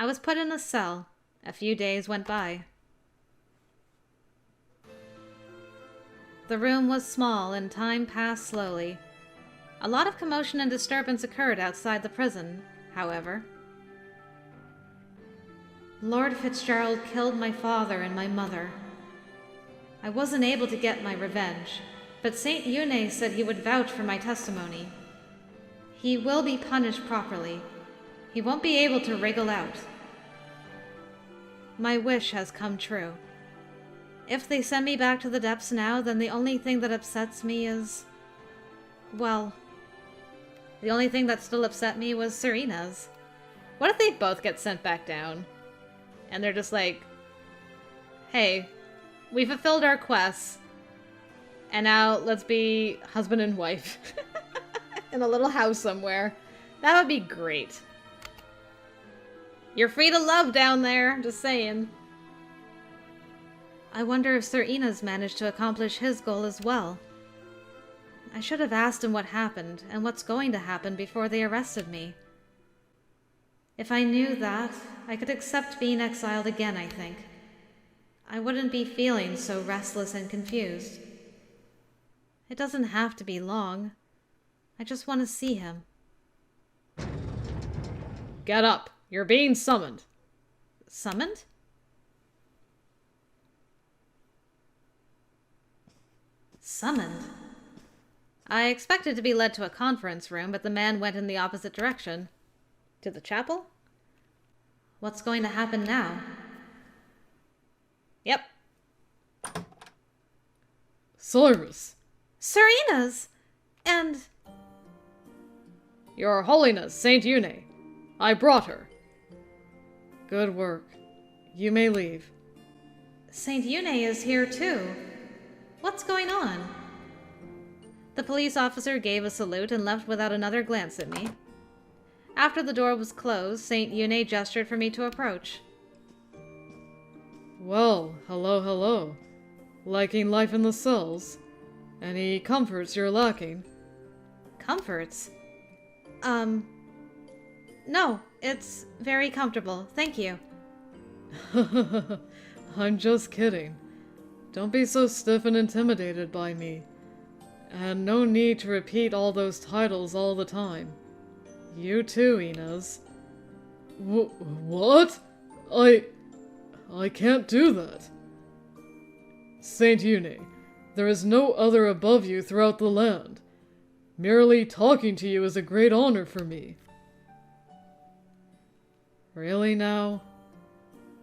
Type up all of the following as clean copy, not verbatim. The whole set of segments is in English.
I was put in a cell. A few days went by. The room was small and time passed slowly. A lot of commotion and disturbance occurred outside the prison, however. Lord Fitzgerald killed my father and my mother. I wasn't able to get my revenge, but St. Eunay said he would vouch for my testimony. He will be punished properly. He won't be able to wriggle out. My wish has come true. If they send me back to the depths now, then the only thing that upsets me is... well, the only thing that still upset me was Sir Ines. What if they both get sent back down? And they're just like, hey, we fulfilled our quests, and now let's be husband and wife in a little house somewhere. That would be great. You're free to love down there, just saying. I wonder if Sir Ines managed to accomplish his goal as well. I should have asked him what happened and what's going to happen before they arrested me. If I knew that, I could accept being exiled again, I think. I wouldn't be feeling so restless and confused. It doesn't have to be long. I just want to see him. Get up. You're being summoned. Summoned? Summoned? I expected to be led to a conference room, but the man went in the opposite direction. To the chapel? What's going to happen now? Yep. Cyrus! Sir Ines! And... Your Holiness, Saint Eunay. I brought her. Good work. You may leave. Saint Eunay is here too. What's going on? The police officer gave a salute and left without another glance at me. After the door was closed, Saint Eunay gestured for me to approach. Well, hello, hello. Liking life in the cells? Any comforts you're lacking? Comforts? No, it's very comfortable, thank you. I'm just kidding. Don't be so stiff and intimidated by me. And no need to repeat all those titles all the time. You too, Ines. What? I can't do that. Saint Eunay, there is no other above you throughout the land. Merely talking to you is a great honor for me. Really now?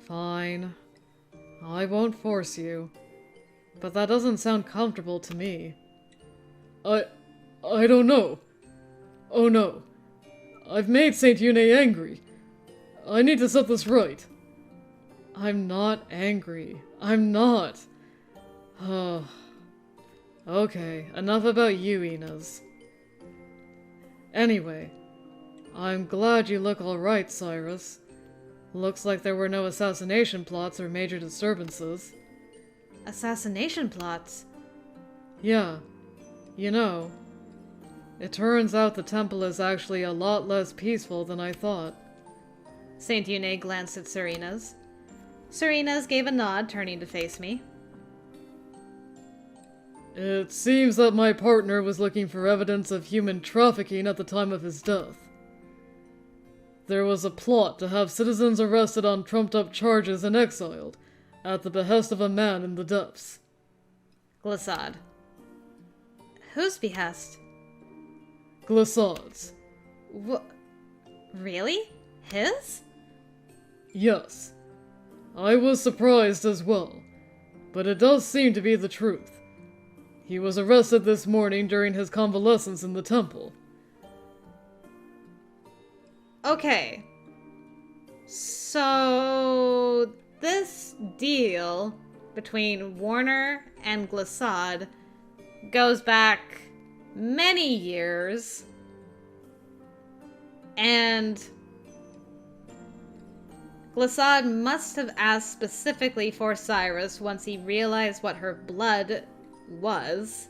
Fine. I won't force you. But that doesn't sound comfortable to me. I don't know. Oh no. I've made Saint Eunay angry. I need to set this right. I'm not angry. I'm not. Okay, enough about you, Ines. Anyway, I'm glad you look alright, Cyrus. Looks like there were no assassination plots or major disturbances. Assassination plots? Yeah. You know, it turns out the temple is actually a lot less peaceful than I thought. Saint Eunay glanced at Sir Ines. Sir Ines gave a nod, turning to face me. It seems that my partner was looking for evidence of human trafficking at the time of his death. There was a plot to have citizens arrested on trumped-up charges and exiled, at the behest of a man in the depths. Glissade. Whose behest? Glissade's. Really? His? Yes. I was surprised as well, but it does seem to be the truth. He was arrested this morning during his convalescence in the temple. Okay. So, this deal between Warner and Glissade goes back many years, and Glissade must have asked specifically for Cyrus once he realized what her blood was,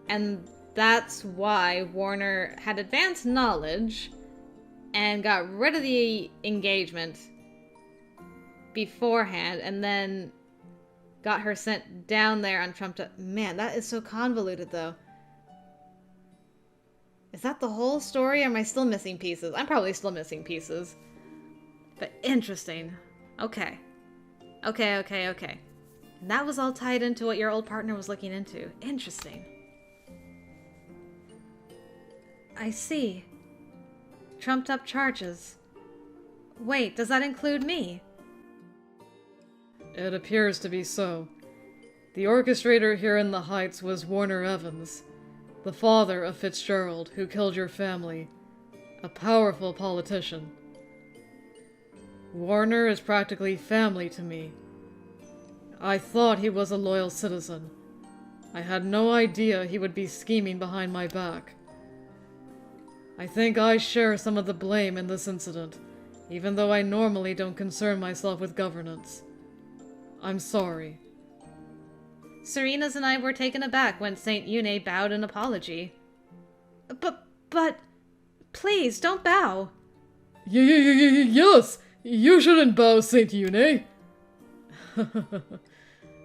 and that's why Warner had advanced knowledge and got rid of the engagement beforehand, and then got her sent down there on Trump to... Man, that is so convoluted, though. Is that the whole story, or am I still missing pieces? I'm probably still missing pieces. But interesting. Okay. Okay. And that was all tied into what your old partner was looking into. Interesting. I see. Trumped up charges. Wait, does that include me? It appears to be so. The orchestrator here in the Heights was Warner Evans, the father of Fitzgerald, who killed your family. A powerful politician. Warner is practically family to me. I thought he was a loyal citizen. I had no idea he would be scheming behind my back. I think I share some of the blame in this incident, even though I normally don't concern myself with governance. I'm sorry. Serena's and I were taken aback when St. Eunay bowed an apology. But... Please, don't bow. Yes! You shouldn't bow, St. Eunay!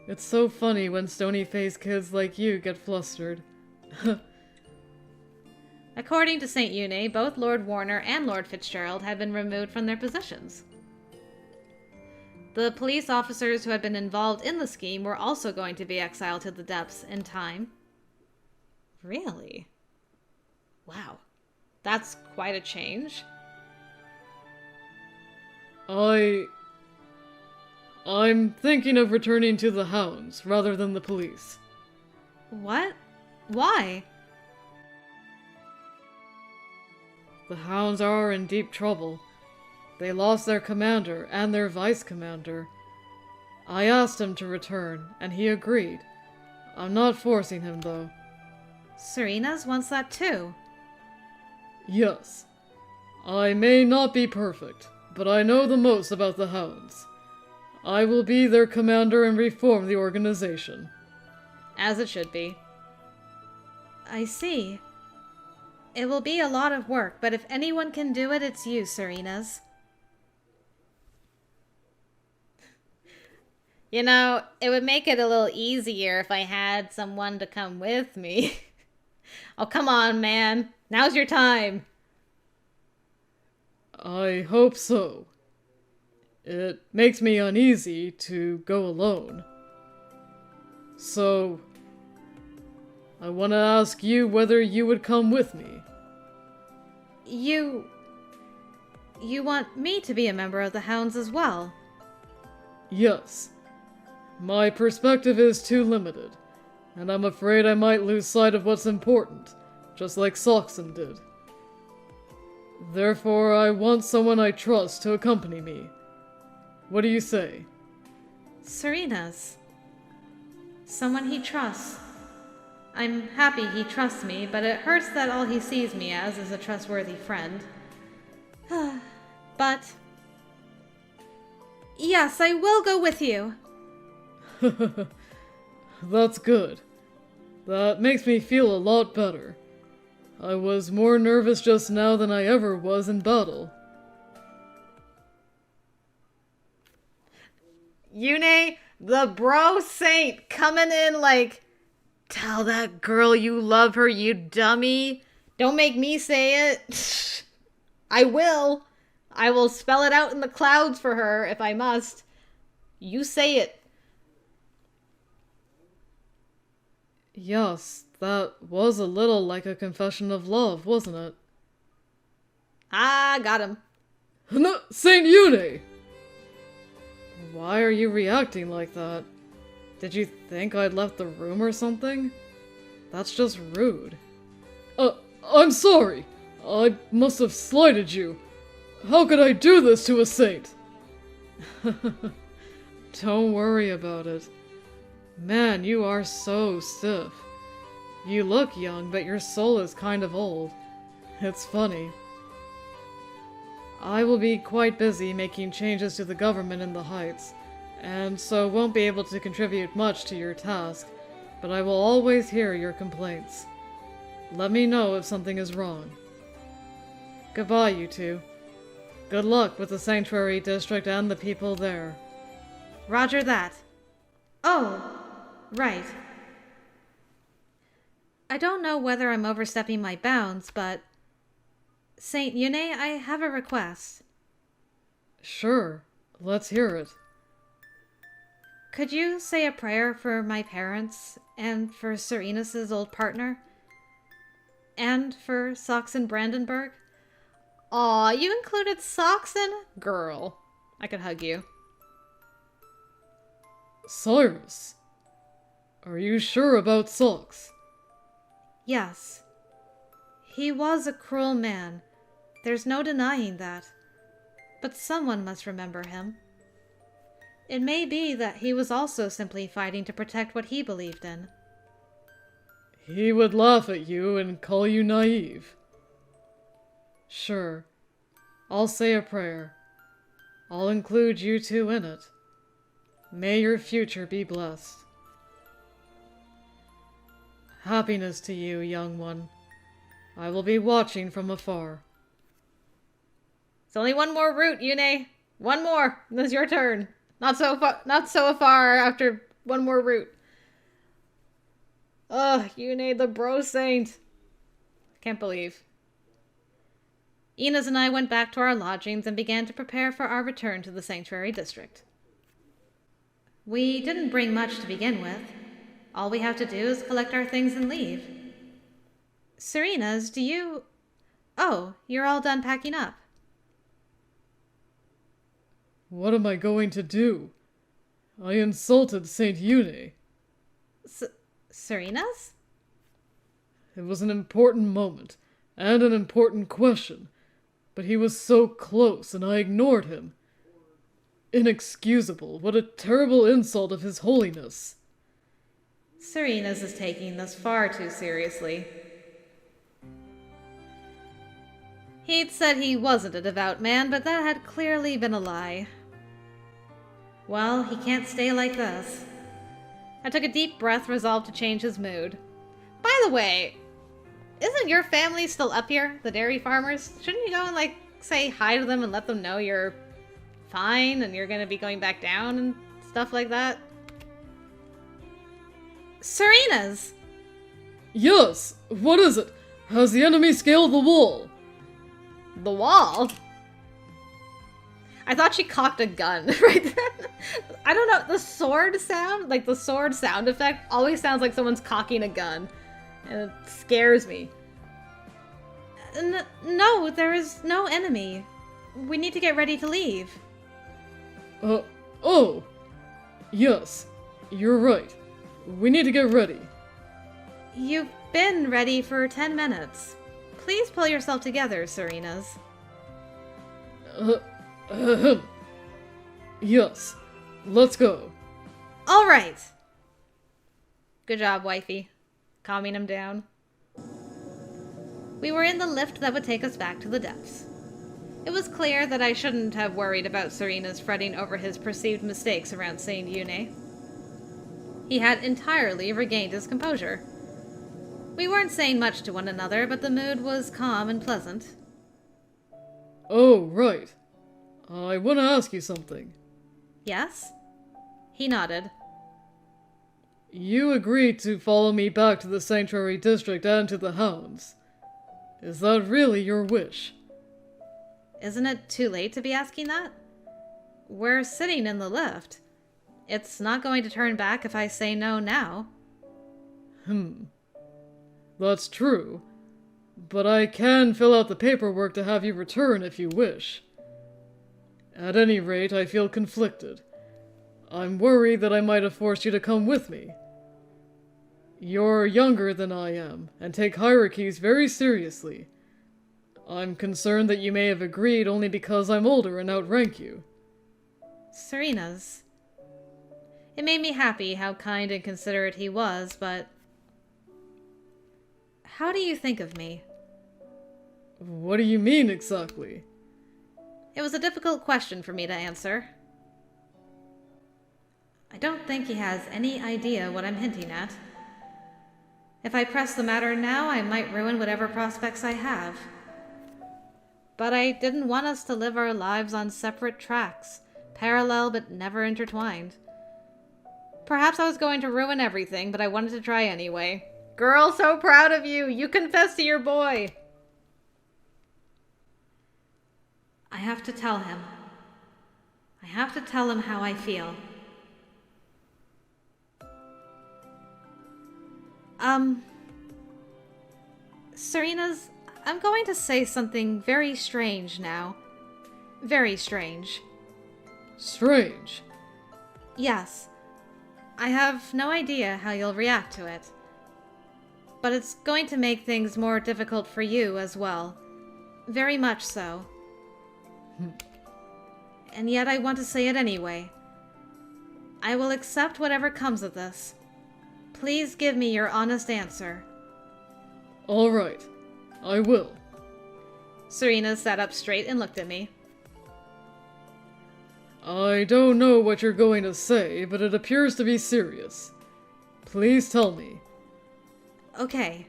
It's so funny when stony-faced kids like you get flustered. According to St. Eunay, both Lord Warner and Lord Fitzgerald had been removed from their positions. The police officers who had been involved in the scheme were also going to be exiled to the depths in time. Really? Wow. That's quite a change. I'm thinking of returning to the Hounds rather than the police. What? Why? The Hounds are in deep trouble. They lost their commander and their vice-commander. I asked him to return, and he agreed. I'm not forcing him, though. Serena's wants that too. Yes. I may not be perfect, but I know the most about the Hounds. I will be their commander and reform the organization. As it should be. I see. It will be a lot of work, but if anyone can do it, it's you, Serena's. You know, it would make it a little easier if I had someone to come with me. Oh, come on, man. Now's your time. I hope so. It makes me uneasy to go alone. So, I want to ask you whether you would come with me. You want me to be a member of the Hounds as well? Yes. My perspective is too limited, and I'm afraid I might lose sight of what's important, just like Saxon did. Therefore, I want someone I trust to accompany me. What do you say? Serena's. Someone he trusts. I'm happy he trusts me, but it hurts that all he sees me as is a trustworthy friend. But... Yes, I will go with you. That's good. That makes me feel a lot better. I was more nervous just now than I ever was in battle. Eunay, the bro saint, coming in like, tell that girl you love her, you dummy. Don't make me say it. I will. I will spell it out in the clouds for her if I must. You say it. Yes, that was a little like a confession of love, wasn't it? Ah, got him. No, Saint Eunay! Why are you reacting like that? Did you think I'd left the room or something? That's just rude. I'm sorry! I must have slighted you. How could I do this to a saint? Don't worry about it. Man, you are so stiff. You look young, but your soul is kind of old. It's funny. I will be quite busy making changes to the government in the Heights, and so won't be able to contribute much to your task, but I will always hear your complaints. Let me know if something is wrong. Goodbye, you two. Good luck with the Sanctuary District and the people there. Roger that. Oh, right. I don't know whether I'm overstepping my bounds, but... Saint Eunay, I have a request. Sure, let's hear it. Could you say a prayer for my parents, and for Sir Enes's old partner? And for Saxon Brandenburg? Aw, you included Saxon? Girl, I could hug you. Cyrus, are you sure about Sox? Yes. He was a cruel man. There's no denying that. But someone must remember him. It may be that he was also simply fighting to protect what he believed in. He would laugh at you and call you naive. Sure, I'll say a prayer. I'll include you two in it. May your future be blessed. Happiness to you, young one. I will be watching from afar. It's only one more route, Eunay. One more. This is your turn. Not so far after one more route. Ugh, Eunay the bro saint. Can't believe. Ines and I went back to our lodgings and began to prepare for our return to the Sanctuary District. We didn't bring much to begin with. All we have to do is collect our things and leave. Sir Ines, do you... Oh, you're all done packing up. What am I going to do? I insulted Saint Eunay. Sir Ines? It was an important moment, and an important question, but he was so close and I ignored him. Inexcusable, what a terrible insult of His Holiness. Sir Ines is taking this far too seriously. He'd said he wasn't a devout man, but that had clearly been a lie. Well, he can't stay like this. I took a deep breath, resolved to change his mood. By the way, isn't your family still up here, the dairy farmers? Shouldn't you go and, say hi to them and let them know you're fine and you're gonna be going back down and stuff like that? Sir Ines! Yes! What is it? Has the enemy scaled the wall? The wall? I thought she cocked a gun right then. I don't know, the sword sound, the sword sound effect always sounds like someone's cocking a gun. And it scares me. No, there is no enemy. We need to get ready to leave. Oh! Yes, you're right. We need to get ready. You've been ready for 10 minutes. Please pull yourself together, Sir Ines. Yes, let's go. All right. Good job, wifey. Calming him down. We were in the lift that would take us back to the depths. It was clear that I shouldn't have worried about Sir Ines fretting over his perceived mistakes around Saint Eunay. He had entirely regained his composure. We weren't saying much to one another, but the mood was calm and pleasant. Oh, right. I want to ask you something. Yes? He nodded. You agreed to follow me back to the Sanctuary District and to the Hounds. Is that really your wish? Isn't it too late to be asking that? We're sitting in the lift. It's not going to turn back if I say no now. That's true. But I can fill out the paperwork to have you return if you wish. At any rate, I feel conflicted. I'm worried that I might have forced you to come with me. You're younger than I am, and take hierarchies very seriously. I'm concerned that you may have agreed only because I'm older and outrank you. Sir Ines. It made me happy how kind and considerate he was, but... How do you think of me? What do you mean, exactly? It was a difficult question for me to answer. I don't think he has any idea what I'm hinting at. If I press the matter now, I might ruin whatever prospects I have. but I didn't want us to live our lives on separate tracks, parallel but never intertwined. Perhaps I was going to ruin everything, but I wanted to try anyway. Girl, so proud of you! You confessed to your boy! I have to tell him. I have to tell him how I feel. Serena's, I'm going to say something very strange now. Very strange. Strange? Yes. I have no idea how you'll react to it. But it's going to make things more difficult for you as well. Very much so. And yet I want to say it anyway. I will accept whatever comes of this. Please give me your honest answer. All right. I will. Serena sat up straight and looked at me. I don't know what you're going to say, but it appears to be serious. Please tell me. Okay.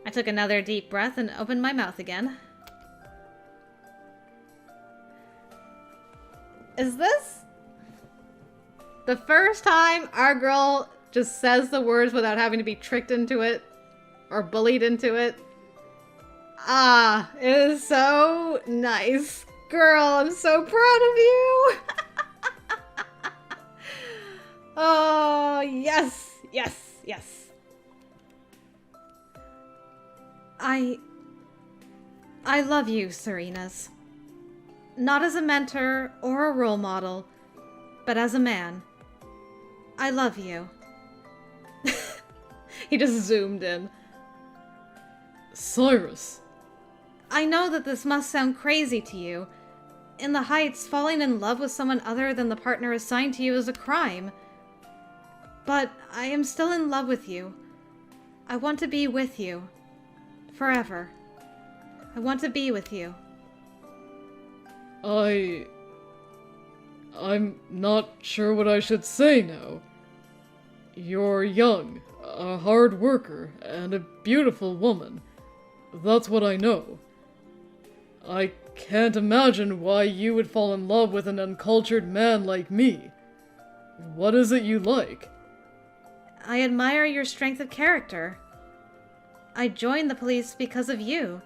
I took another deep breath and opened my mouth again. Is this the first time our girl just says the words without having to be tricked into it or bullied into it? Ah, it is so nice. Girl, I'm so proud of you. Oh, yes, yes, yes. I love you, Serenas. Not as a mentor or a role model, but as a man. I love you. He just zoomed in. Cyrus. I know that this must sound crazy to you. In the Heights, falling in love with someone other than the partner assigned to you is a crime. But I am still in love with you. I want to be with you. Forever. I want to be with you. I'm not sure what I should say now. You're young, a hard worker, and a beautiful woman. That's what I know. I can't imagine why you would fall in love with an uncultured man like me. What is it you like? I admire your strength of character. I joined the police because of you.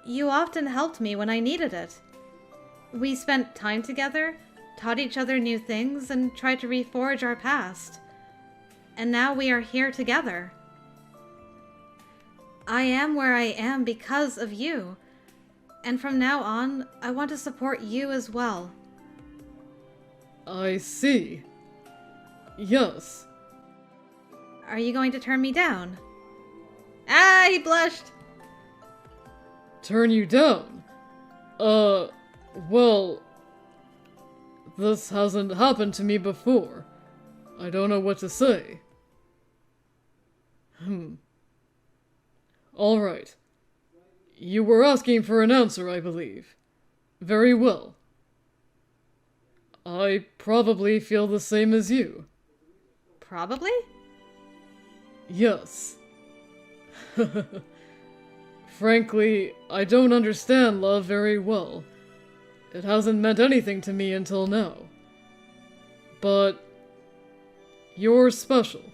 You often helped me when I needed it. We spent time together, taught each other new things, and tried to reforge our past. And now we are here together. I am where I am because of you. And from now on, I want to support you as well. I see. Yes. Are you going to turn me down? Ah, he blushed. Turn you down? Well, this hasn't happened to me before. I don't know what to say. All right. You were asking for an answer, I believe. Very well. I probably feel the same as you. Probably? Yes. Frankly, I don't understand love very well. It hasn't meant anything to me until now. But you're special.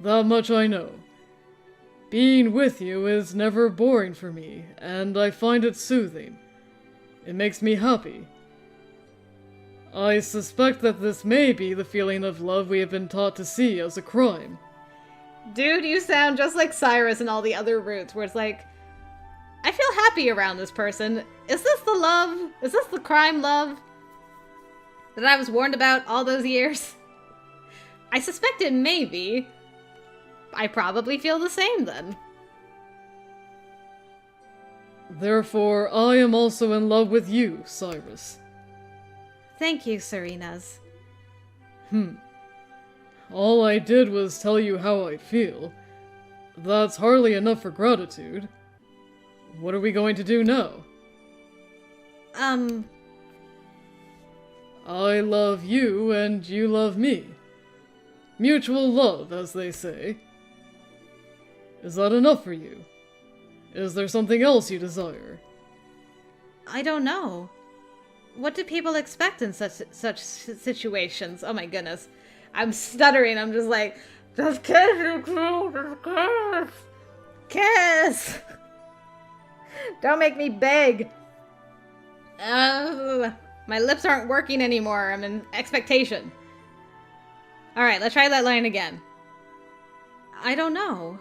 That much I know. Being with you is never boring for me, and I find it soothing. It makes me happy. I suspect that this may be the feeling of love we have been taught to see as a crime. Dude, you sound just like Cyrus and all the other roots, where it's like, I feel happy around this person. Is this the love? Is this the crime love that I was warned about all those years? I suspect it may be. I probably feel the same then. Therefore, I am also in love with you, Cyrus. Thank you, Serenas. All I did was tell you how I feel. That's hardly enough for gratitude. What are we going to do now? I love you and you love me. Mutual love, as they say. Is that enough for you? Is there something else you desire? I don't know. What do people expect in such situations? Oh my goodness. I'm stuttering. I'm just like, just kiss you too. Just kiss. Kiss. Don't make me beg. My lips aren't working anymore. I'm in expectation. Alright, let's try that line again. I don't know.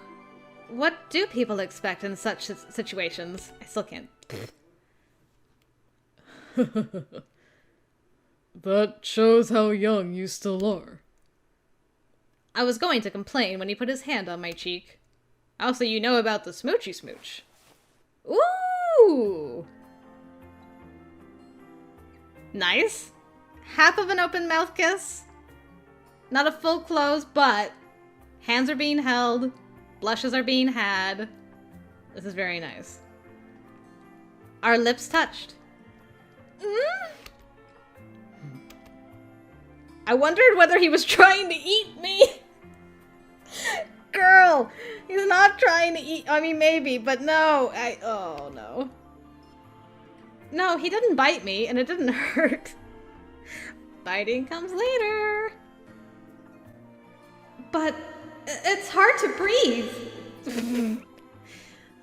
What do people expect in such situations? I still can't. That shows how young you still are. I was going to complain when he put his hand on my cheek. Also, you know about the smoochy smooch. Ooh! Nice. Half of an open mouth kiss. Not a full close, but hands are being held. Blushes are being had. This is very nice. Our lips touched. I wondered whether he was trying to eat me. Girl, he's not trying to eat. I mean, maybe, but no. Oh, no. No, he didn't bite me, and it didn't hurt. Biting comes later. But it's hard to breathe.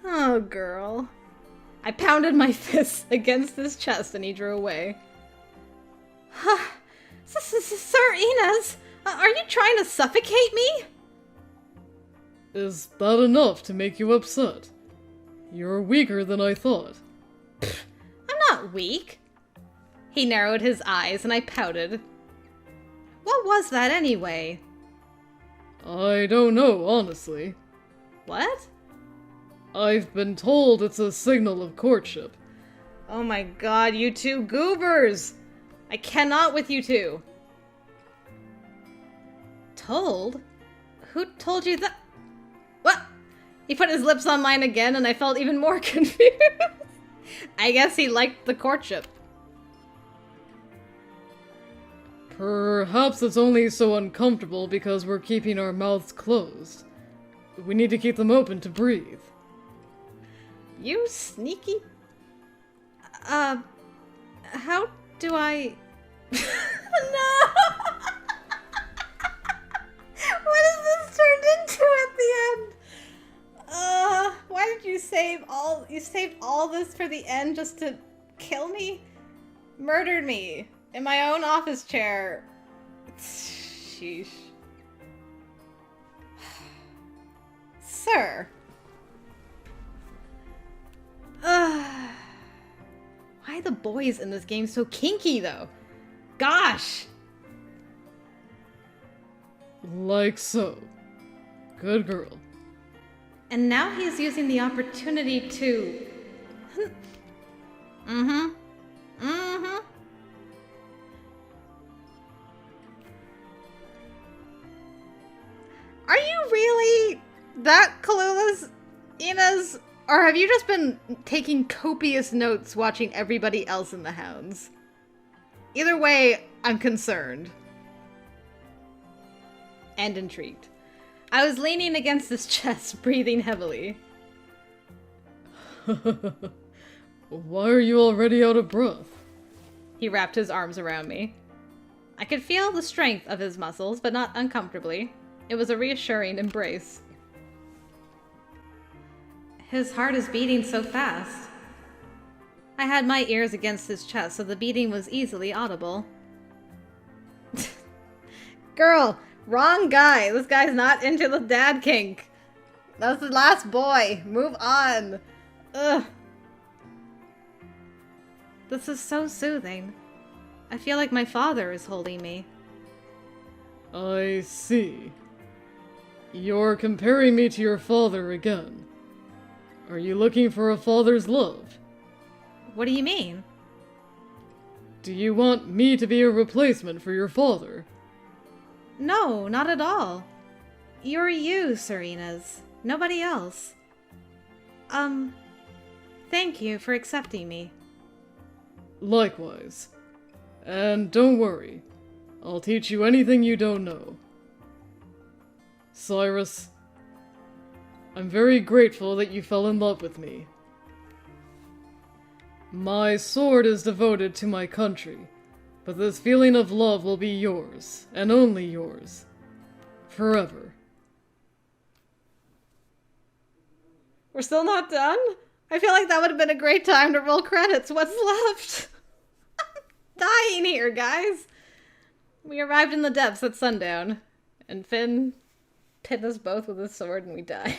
Oh, girl. I pounded my fist against his chest, and he drew away. Sir Ines, are you trying to suffocate me? Is that enough to make you upset? You're weaker than I thought. I'm not weak. He narrowed his eyes and I pouted. What was that anyway? I don't know, honestly. What? I've been told it's a signal of courtship. Oh my god, you two goobers! I cannot with you two. Told? Who told you that? What? He put his lips on mine again and I felt even more confused. I guess he liked the courtship. Perhaps it's only so uncomfortable because we're keeping our mouths closed. We need to keep them open to breathe. You sneaky... How do I... No! What has this turned into at the end? Why did you save all... You saved all this for the end just to kill me? Murdered me in my own office chair. Sheesh. Sir. Why are the boys in this game so kinky, though? Gosh! Like so. Good girl. And now he's using the opportunity to... Are you really that clueless, Ines? Or have you just been taking copious notes watching everybody else in the Hounds? Either way, I'm concerned. And intrigued. I was leaning against his chest, breathing heavily. Why are you already out of breath? He wrapped his arms around me. I could feel the strength of his muscles, but not uncomfortably. It was a reassuring embrace. His heart is beating so fast. I had my ears against his chest, so the beating was easily audible. Girl, wrong guy. This guy's not into the dad kink. That's the last boy. Move on. Ugh. This is so soothing. I feel like my father is holding me. I see. You're comparing me to your father again. Are you looking for a father's love? What do you mean? Do you want me to be a replacement for your father? No, not at all. You're you, Sir Ines. Nobody else. Thank you for accepting me. Likewise. And don't worry. I'll teach you anything you don't know. Cyrus, I'm very grateful that you fell in love with me. My sword is devoted to my country, but this feeling of love will be yours, and only yours, forever. We're still not done? I feel like that would have been a great time to roll credits. What's left? I'm dying here, guys. We arrived in the depths at sundown, and Finn hit us both with his sword and we died.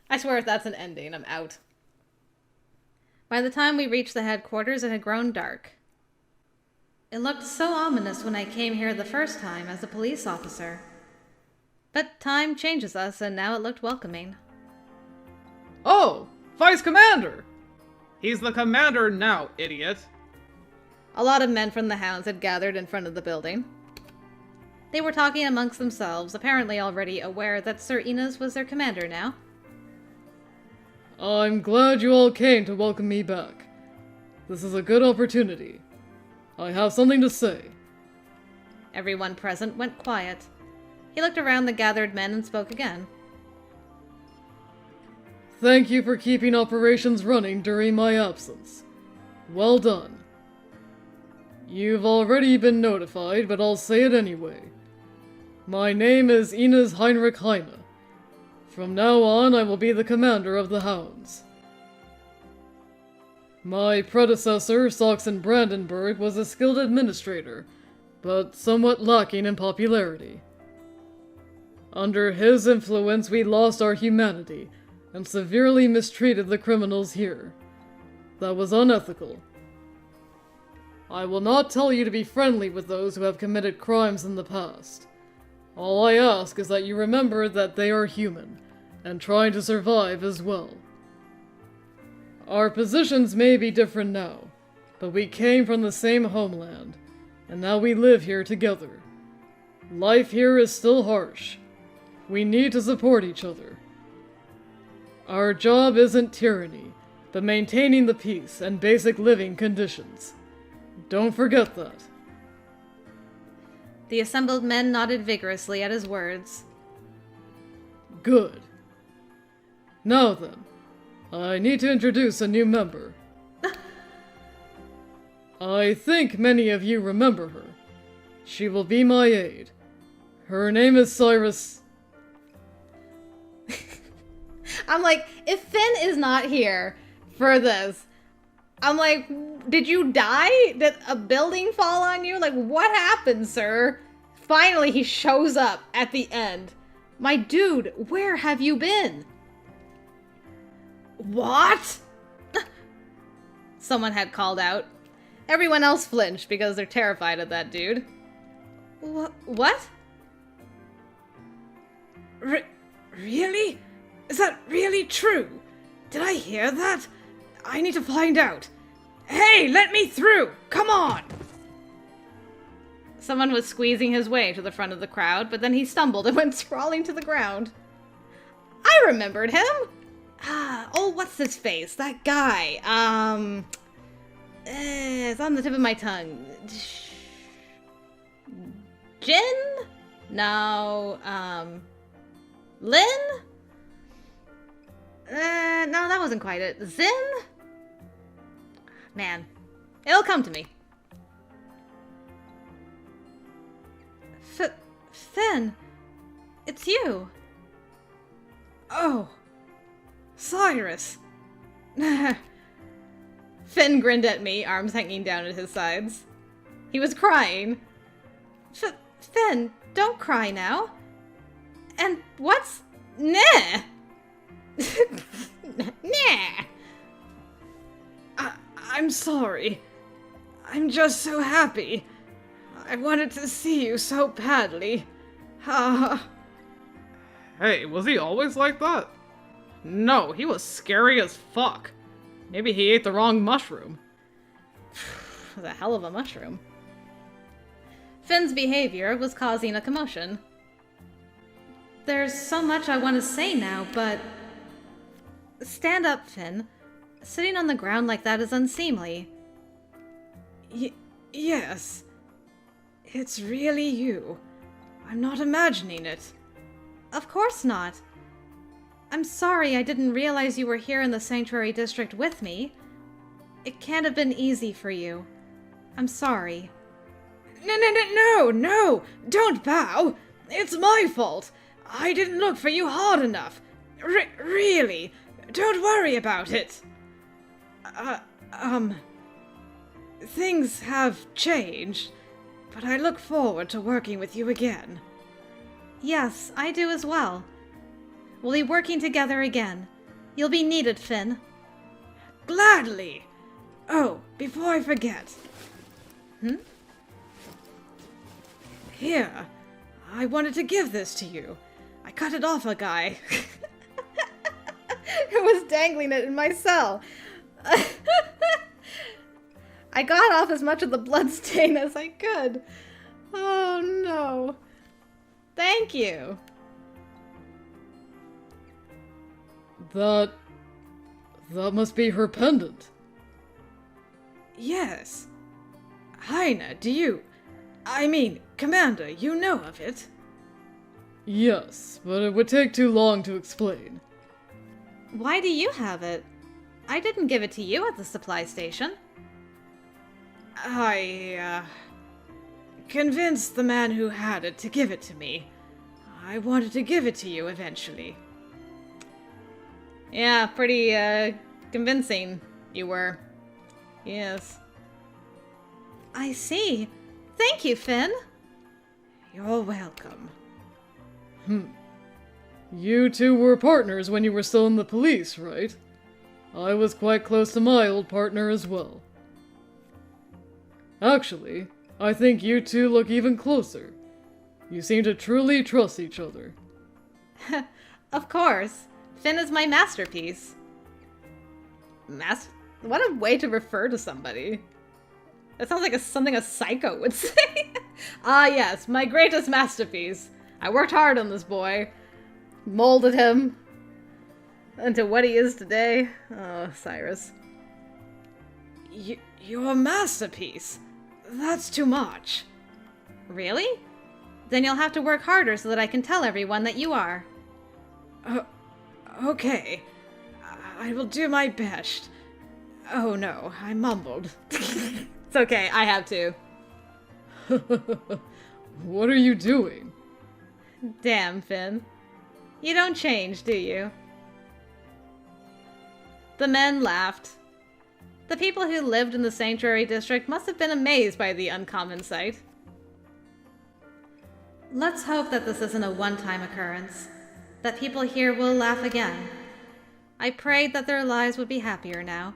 I swear if that's an ending, I'm out. By the time we reached the headquarters, it had grown dark. It looked so ominous when I came here the first time as a police officer. But time changes us, and now it looked welcoming. Oh, Vice Commander! He's the commander now, idiot. A lot of men from the Hounds had gathered in front of the building. They were talking amongst themselves, apparently already aware that Sir Ines was their commander now. I'm glad you all came to welcome me back. This is a good opportunity. I have something to say. Everyone present went quiet. He looked around the gathered men and spoke again. Thank you for keeping operations running during my absence. Well done. You've already been notified, but I'll say it anyway. My name is Ines Heinrich Heine. From now on, I will be the commander of the Hounds. My predecessor, Saxon Brandenburg, was a skilled administrator, but somewhat lacking in popularity. Under his influence, we lost our humanity and severely mistreated the criminals here. That was unethical. I will not tell you to be friendly with those who have committed crimes in the past. All I ask is that you remember that they are human, and trying to survive as well. Our positions may be different now, but we came from the same homeland, and now we live here together. Life here is still harsh. We need to support each other. Our job isn't tyranny, but maintaining the peace and basic living conditions. Don't forget that. The assembled men nodded vigorously at his words. Good. Now then, I need to introduce a new member. I think many of you remember her. She will be my aide. Her name is Cyrus. I'm like, if Finn is not here for this, I'm like, did you die? Did a building fall on you? Like, what happened, sir? Finally, he shows up at the end. My dude, where have you been? What? Someone had called out. Everyone else flinched because they're terrified of that dude. What? Really? Is that really true? Did I hear that? I need to find out. Hey, let me through! Come on! Someone was squeezing his way to the front of the crowd, but then he stumbled and went sprawling to the ground. I remembered him! Oh, what's his face? That guy. It's on the tip of my tongue. Jin? No, Lin? No, that wasn't quite it. Zin? Man, it'll come to me. Finn, it's you. Oh, Cyrus. Finn grinned at me, arms hanging down at his sides. He was crying. Finn, don't cry now. And what's... Nah! Nah! I'm sorry. I'm just so happy. I wanted to see you so badly. Hey, was he always like that? No, he was scary as fuck. Maybe he ate the wrong mushroom. The hell of a mushroom. Finn's behavior was causing a commotion. There's so much I want to say now, but... Stand up, Finn. Sitting on the ground like that is unseemly. Yes. It's really you. I'm not imagining it. Of course not. I'm sorry I didn't realize you were here in the Sanctuary District with me. It can't have been easy for you. I'm sorry. No! Don't bow! It's my fault! I didn't look for you hard enough! Really! Don't worry about it! Things have changed, but I look forward to working with you again. Yes, I do as well. We'll be working together again. You'll be needed, Finn. Gladly! Oh, before I forget. Here, I wanted to give this to you. I cut it off a guy. Who was dangling it in my cell. I got off as much of the bloodstain as I could. Oh no. Thank you. That must be her pendant. Yes. Heine, Commander, you know of it? Yes, but it would take too long to explain. Why do you have it? I didn't give it to you at the supply station. I convinced the man who had it to give it to me. I wanted to give it to you eventually. Yeah, pretty, convincing you were. Yes. I see. Thank you, Finn. You're welcome. You two were partners when you were still in the police, right? I was quite close to my old partner as well. Actually, I think you two look even closer. You seem to truly trust each other. Of course. Finn is my masterpiece. What a way to refer to somebody. That sounds like something a psycho would say. Ah yes, my greatest masterpiece. I worked hard on this boy. Molded him into what he is today. Oh, Cyrus. Your masterpiece? That's too much. Really? Then you'll have to work harder so that I can tell everyone that you are. Okay. I will do my best. Oh no, I mumbled. It's okay, I have to. What are you doing? Damn, Finn. You don't change, do you? The men laughed. The people who lived in the Sanctuary District must have been amazed by the uncommon sight. Let's hope that this isn't a one-time occurrence. That people here will laugh again. I prayed that their lives would be happier now.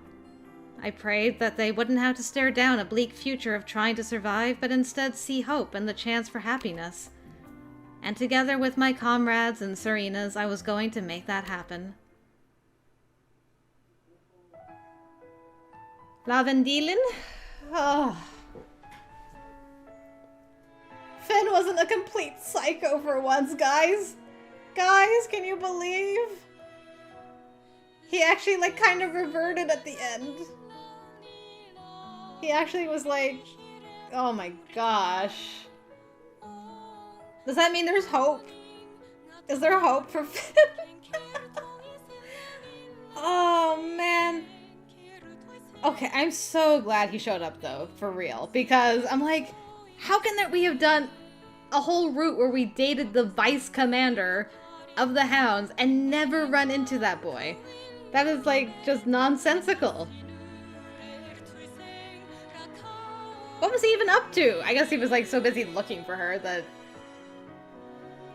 I prayed that they wouldn't have to stare down a bleak future of trying to survive, but instead see hope and the chance for happiness. And together with my comrades and Serena's, I was going to make that happen. Lavendilen? Oh. Finn wasn't a complete psycho for once, guys. Guys, can you believe? He actually, like, kind of reverted at the end. He actually was like, oh my gosh. Does that mean there's hope? Is there hope for Finn? Oh, man. Okay, I'm so glad he showed up, though, for real. Because I'm like, how can that we have done a whole route where we dated the vice commander of the Hounds and never run into that boy? That is, like, just nonsensical. What was he even up to? I guess he was, like, so busy looking for her that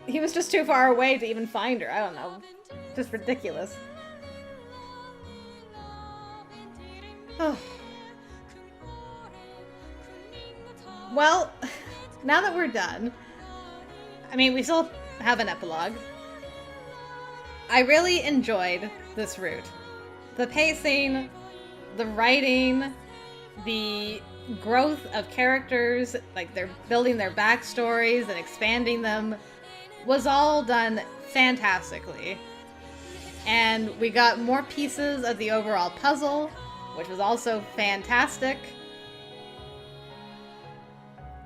he was just too far away to even find her. I don't know. Just ridiculous. Oh. Well, now that we're done, I mean, we still have an epilogue. I really enjoyed this route. The pacing, the writing, the growth of characters, like they're building their backstories and expanding them, was all done fantastically. And we got more pieces of the overall puzzle, which was also fantastic.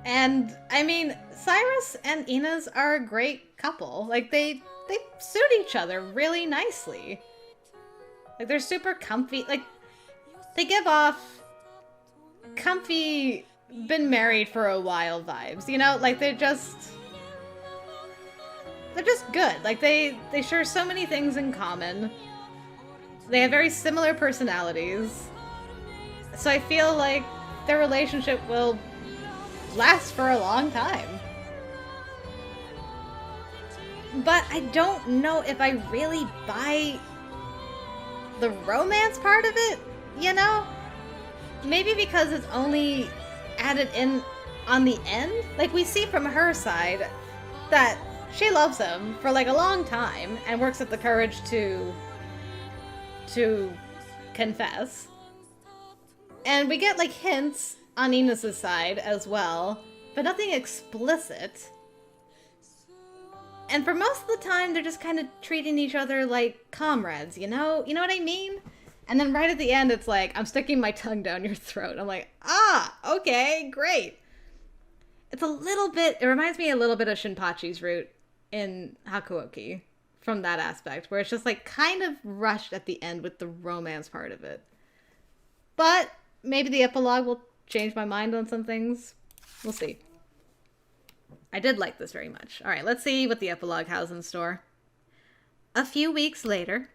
And, I mean, Cyrus and Ines are a great couple. Like, they they suit each other really nicely. Like, they're super comfy. Like, they give off comfy, been married for a while vibes, you know? Like, they're just good. Like, they share so many things in common. They have very similar personalities. So I feel like their relationship will last for a long time. But I don't know if I really buy the romance part of it, you know? Maybe because it's only added in on the end. Like, we see from her side that she loves him for like a long time and works up the courage to confess. And we get like hints on Ines' side as well, but nothing explicit. And for most of the time, they're just kind of treating each other like comrades, you know? You know what I mean? And then right at the end, it's like, I'm sticking my tongue down your throat. I'm like, okay, great. It's a little bit, it reminds me a little bit of Shinpachi's route in Hakuoki from that aspect, where it's just like kind of rushed at the end with the romance part of it. But maybe the epilogue will change my mind on some things. We'll see. I did like this very much. All right, let's see what the epilogue has in store. A few weeks later,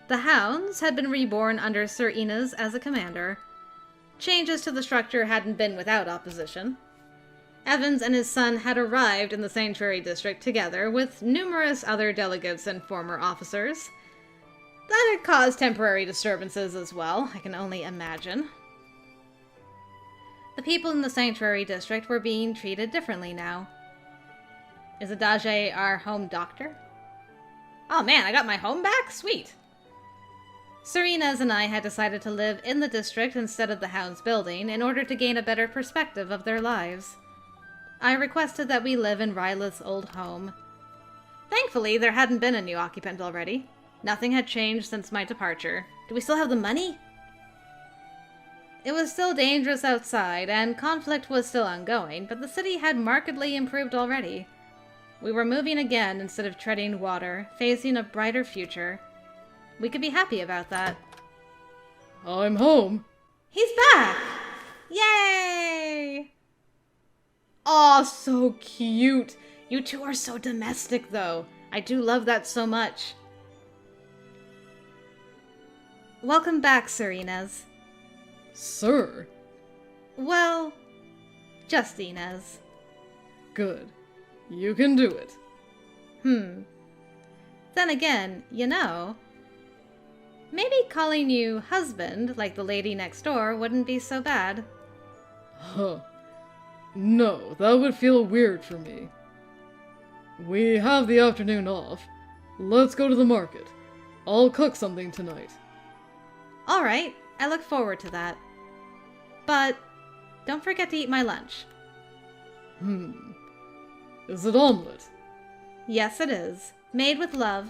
the Hounds had been reborn under Sir Ines as a commander. Changes to the structure hadn't been without opposition. Evans and his son had arrived in the Sanctuary District together with numerous other delegates and former officers. That had caused temporary disturbances as well, I can only imagine. The people in the Sanctuary District were being treated differently now. Is Adaje our home doctor? Oh man, I got my home back? Sweet! Sir Ines and I had decided to live in the district instead of the Hounds building in order to gain a better perspective of their lives. I requested that we live in Rylith's old home. Thankfully, there hadn't been a new occupant already. Nothing had changed since my departure. Do we still have the money? It was still dangerous outside, and conflict was still ongoing, but the city had markedly improved already. We were moving again instead of treading water, facing a brighter future. We could be happy about that. I'm home. He's back! Yay! Aw, so cute. You two are so domestic, though. I do love that so much. Welcome back, Sir Ines. Sir? Well, just Ines. Good. You can do it. Then again, you know, maybe calling you husband, like the lady next door, wouldn't be so bad. Huh. No, that would feel weird for me. We have the afternoon off. Let's go to the market. I'll cook something tonight. Alright, I look forward to that. But don't forget to eat my lunch. Is it omelet? Yes, it is. Made with love.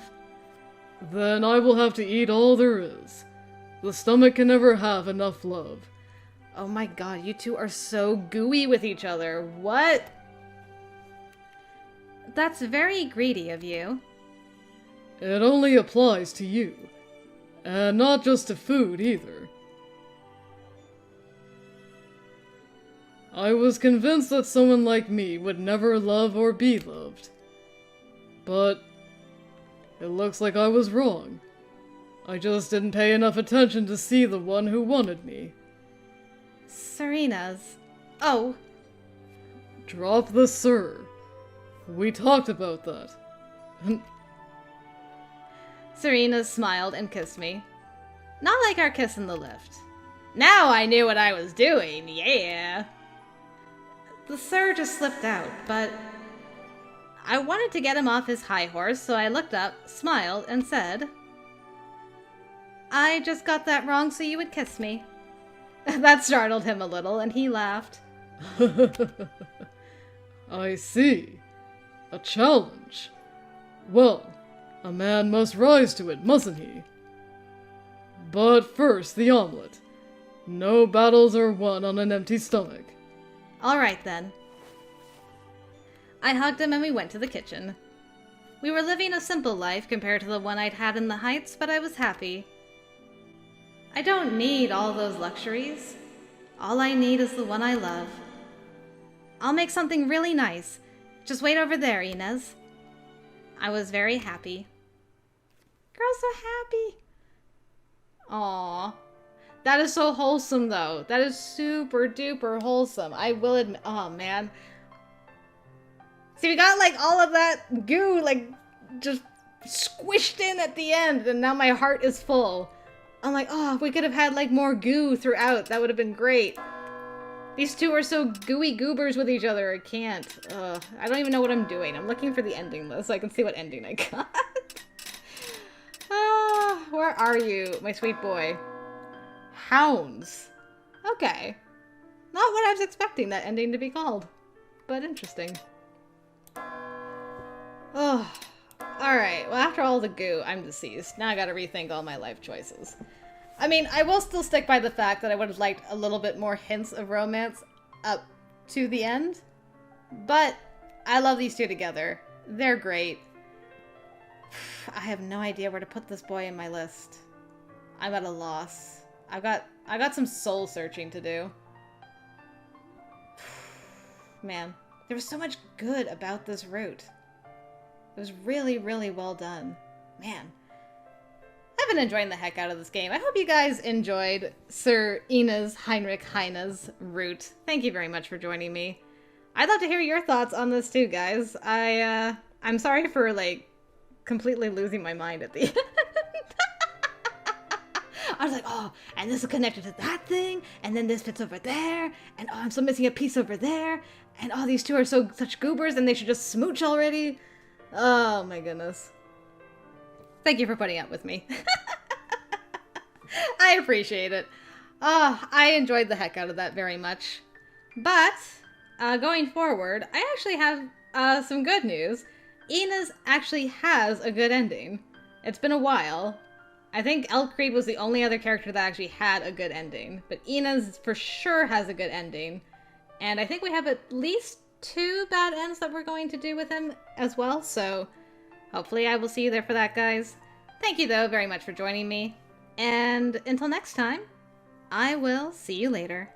Then I will have to eat all there is. The stomach can never have enough love. Oh my god, you two are so gooey with each other. What? That's very greedy of you. It only applies to you. And not just to food, either. I was convinced that someone like me would never love or be loved. But it looks like I was wrong. I just didn't pay enough attention to see the one who wanted me. Serena's. Oh. Drop the sir. We talked about that. Serena smiled and kissed me. Not like our kiss in the lift. Now I knew what I was doing, yeah! The sir just slipped out, but I wanted to get him off his high horse, so I looked up, smiled, and said, I just got that wrong so you would kiss me. That startled him a little, and he laughed. I see. A challenge. Well, a man must rise to it, mustn't he? But first, the omelet. No battles are won on an empty stomach. All right, then. I hugged him and we went to the kitchen. We were living a simple life compared to the one I'd had in the Heights, but I was happy. I don't need all those luxuries. All I need is the one I love. I'll make something really nice. Just wait over there, Ines. I was very happy. Girl's so happy. Aww. That is so wholesome, though. That is super duper wholesome. I will admit. Oh, man. See, we got, like, all of that goo, like, just squished in at the end, and now my heart is full. I'm like, oh, if we could have had, like, more goo throughout, that would have been great. These two are so gooey goobers with each other, I can't. I don't even know what I'm doing. I'm looking for the ending, though, so I can see what ending I got. Where are you, my sweet boy? Hounds. Okay. Not what I was expecting that ending to be called, but interesting. Oh, alright. Well, after all the goo, I'm deceased. Now I gotta rethink all my life choices. I mean, I will still stick by the fact that I would have liked a little bit more hints of romance up to the end. But I love these two together. They're great. I have no idea where to put this boy in my list. I'm at a loss. I got some soul searching to do. Man, there was so much good about this route. It was really, really well done. Man. I've been enjoying the heck out of this game. I hope you guys enjoyed Sir Ines Heinrich Heine's route. Thank you very much for joining me. I'd love to hear your thoughts on this too, guys. I'm sorry for, like, completely losing my mind at the end. I was like, oh, and this is connected to that thing, and then this fits over there, and oh, I'm still missing a piece over there, and oh, these two are such goobers, and they should just smooch already. Oh my goodness. Thank you for putting up with me. I appreciate it. I enjoyed the heck out of that very much. But, going forward, I actually have some good news. Ines actually has a good ending. It's been a while. I think Elkreed was the only other character that actually had a good ending. But Ines for sure has a good ending. And I think we have at least 2 bad ends that we're going to do with him as well. So hopefully I will see you there for that, guys. Thank you, though, very much for joining me. And until next time, I will see you later.